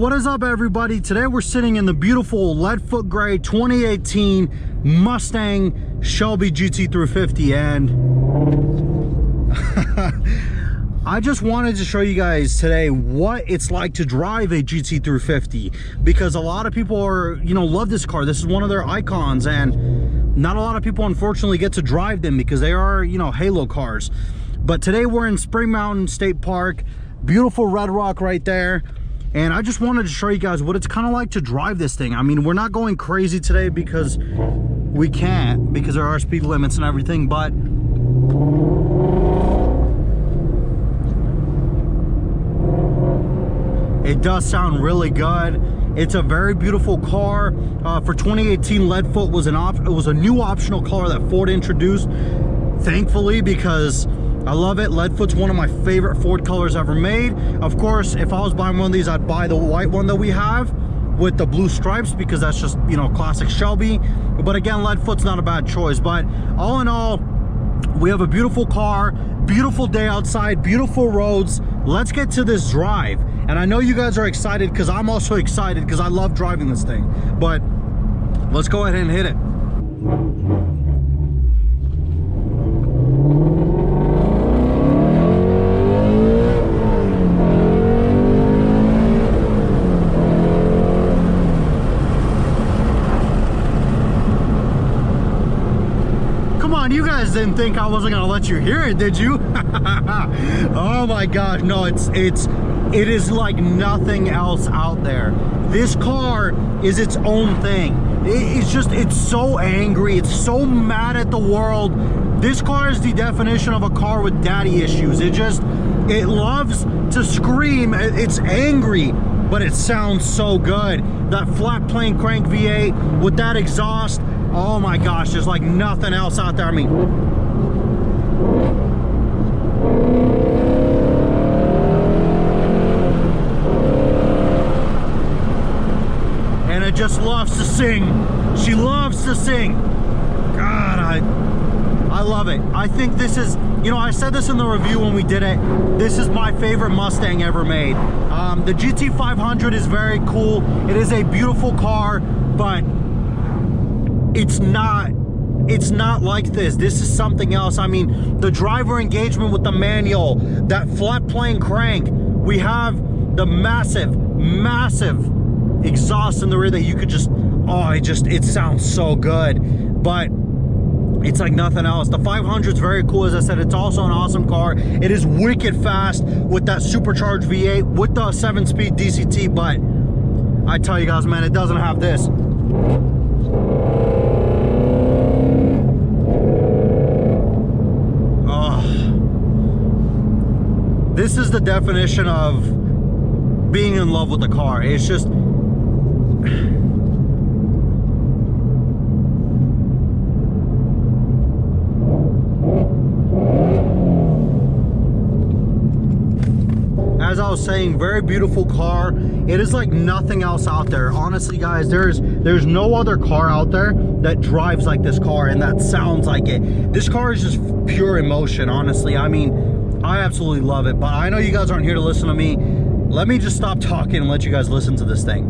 What is up, everybody? Today we're sitting in the beautiful lead foot gray 2018 Mustang Shelby GT350, and I just wanted to show you guys today what it's like to drive a GT350, because a lot of people are, love this car. This is one of their icons, and not a lot of people unfortunately get to drive them because they are, halo cars. But today we're in Spring Mountain State Park, beautiful Red Rock right there. And I just wanted to show you guys what it's kind of like to drive this thing. I mean, we're not going crazy today because we can't, because there are speed limits and everything, but it does sound really good. It's a very beautiful car. For 2018, Leadfoot was it was a new optional color that Ford introduced, thankfully, because I love it. Leadfoot's one of my favorite Ford colors ever made. Of course, if I was buying one of these, I'd buy the white one that we have with the blue stripes, because that's just, classic Shelby. But again, Leadfoot's not a bad choice. But all in all, we have a beautiful car, beautiful day outside, beautiful roads. Let's get to this drive. And I know you guys are excited, because I'm also excited, because I love driving this thing. But let's go ahead and hit it. You guys didn't think I wasn't gonna let you hear it, did you? Oh my gosh, no, it is like nothing else out there. This car is its own thing. It's so angry, it's so mad at the world. This car is the definition of a car with daddy issues. It loves to scream. It's angry, but it sounds so good. That flat plane crank V8 with that exhaust, oh my gosh, there's like nothing else out there. I mean, and it just loves to sing. She loves to sing. God, I love it. I think this is, I said this in the review when we did it, this is my favorite Mustang ever made. The GT500 is very cool. It is a beautiful car, but it's not like this. This is something else. I mean, the driver engagement with the manual, that flat plane crank, we have the massive exhaust in the rear that you could just, it sounds so good. But it's like nothing else. The 500 is very cool. As I said, it's also an awesome car. It is wicked fast with that supercharged V8 with the 7-speed DCT, but I tell you guys, man, it doesn't have this. This is the definition of being in love with the car. It's just, as I was saying, very beautiful car. It is like nothing else out there. Honestly, guys, there's no other car out there that drives like this car and that sounds like it. This car is just pure emotion, honestly. I mean, I absolutely love it. But I know you guys aren't here to listen to me. Let me just stop talking and let you guys listen to this thing.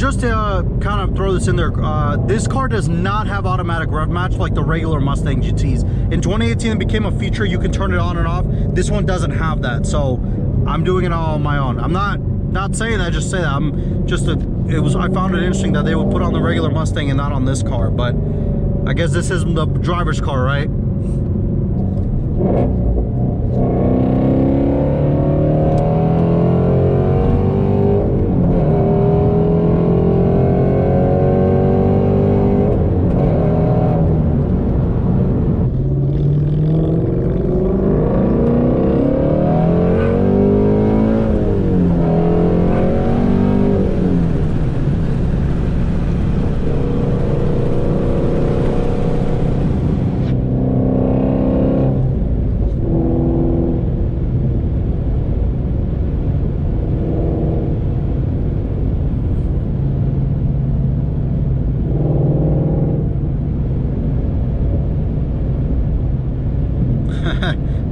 just to kind of throw this in there, this car does not have automatic rev match like the regular Mustang GTs. In 2018, it became a feature. You can turn it on and off. This one doesn't have that, so I'm doing it all on my own. I'm not not saying that, just say that. I found it interesting that they would put on the regular Mustang and not on this car, but I guess this is the driver's car, right?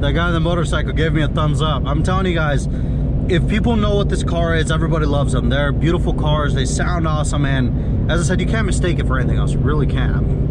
That guy on the motorcycle gave me a thumbs up. I'm telling you guys, if people know what this car is, everybody loves them. They're beautiful cars, they sound awesome, and as I said, you can't mistake it for anything else. You really can't.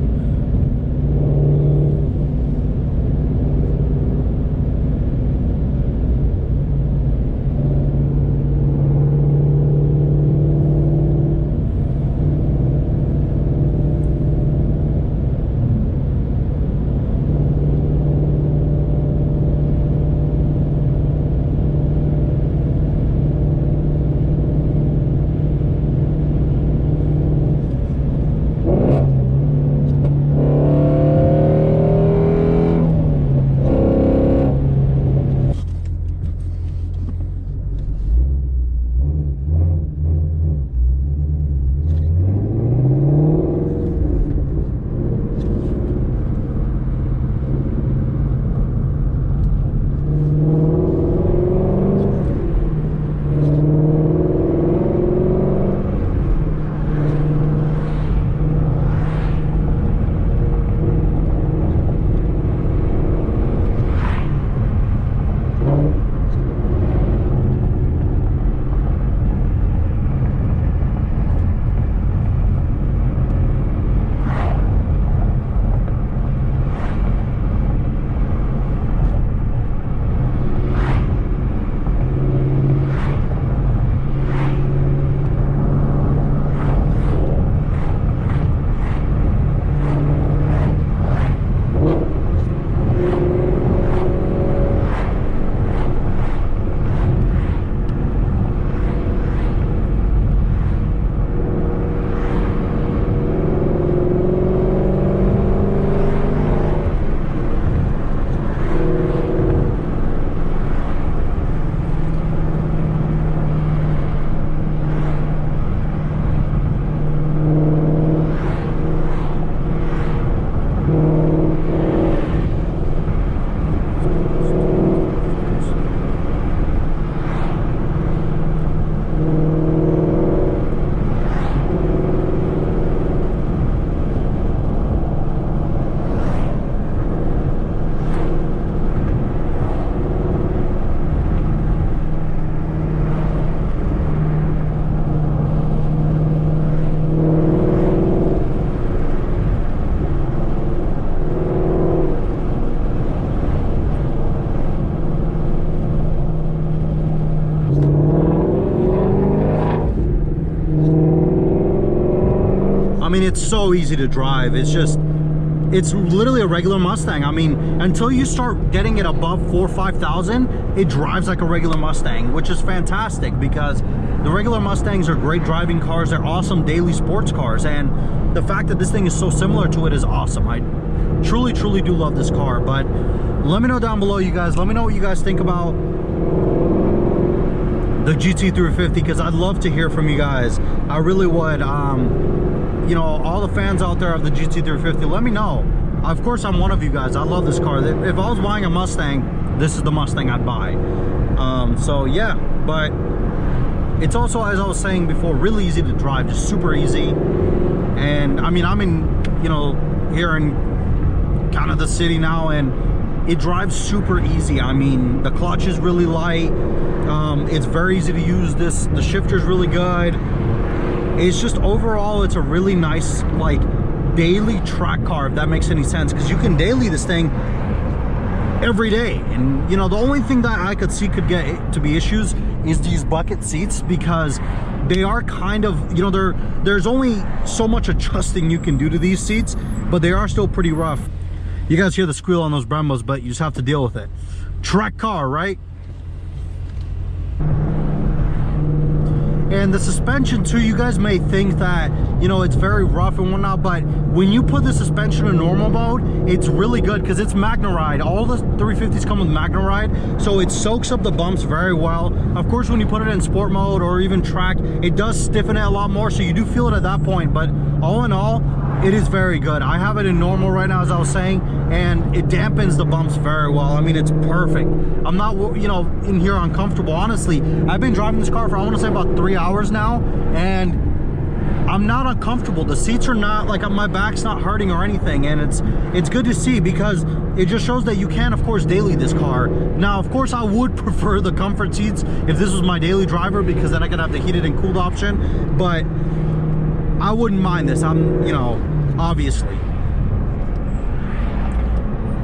I mean, it's so easy to drive. It's literally a regular Mustang. I mean, until you start getting it above 4,000 or 5,000, it drives like a regular Mustang, which is fantastic because the regular Mustangs are great driving cars. They're awesome daily sports cars, and the fact that this thing is so similar to it is awesome. I truly do love this car. But let me know down below, you guys. Let me know what you guys think about the GT350, because I'd love to hear from you guys. I really would. You know, all the fans out there of the GT350, let me know. Of course, I'm one of you guys. I love this car. If I was buying a Mustang, this is the Mustang I'd buy. So yeah, but it's also, as I was saying before, really easy to drive, just super easy. And I mean, I'm in, you know, here in kind of the city now, and it drives super easy. I mean, the clutch is really light. It's very easy to use. The shifter's really good. It's just overall, it's a really nice, like, daily track car, if that makes any sense, because you can daily this thing every day. And you know, the only thing that I could see could get to be issues is these bucket seats, because they are kind of, you know, there's only so much adjusting you can do to these seats, but they are still pretty rough. You guys hear the squeal on those Brembos, but you just have to deal with it. Trek car, right? And the suspension too, you guys may think that, you know, it's very rough and whatnot, but when you put the suspension in normal mode, it's really good because it's MagneRide. All the 350s come with MagneRide, so it soaks up the bumps very well. Of course, when you put it in sport mode or even track, it does stiffen it a lot more, so you do feel it at that point, but all in all, it is very good. I have it in normal right now, as I was saying, and it dampens the bumps very well. I mean, it's perfect. I'm not, you know, in here uncomfortable. Honestly, I've been driving this car for, I want to say, about 3 hours now, and I'm not uncomfortable. The seats are not, like, my back's not hurting or anything, and it's good to see, because it just shows that you can, of course, daily this car. Now, of course, I would prefer the comfort seats if this was my daily driver, because then I could have the heated and cooled option, but I wouldn't mind this. I'm, you know, obviously.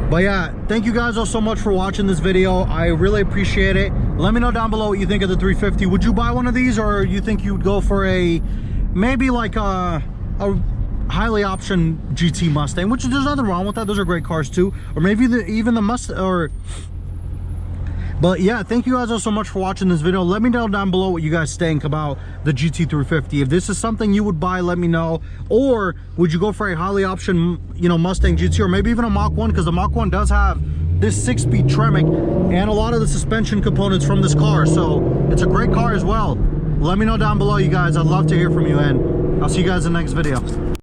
But yeah, thank you guys all so much for watching this video. I really appreciate it. Let me know down below what you think of the 350. Would you buy one of these, or you think you'd go for a, maybe like a highly optioned GT Mustang, which there's nothing wrong with that. Those are great cars too. Or maybe even the Mustang, or... But yeah, thank you guys all so much for watching this video. Let me know down below what you guys think about the GT350. If this is something you would buy, let me know. Or would you go for a highly optioned, you know, Mustang GT, or maybe even a Mach 1, because the Mach 1 does have this 6-speed Tremec and a lot of the suspension components from this car. So it's a great car as well. Let me know down below, you guys. I'd love to hear from you, and I'll see you guys in the next video.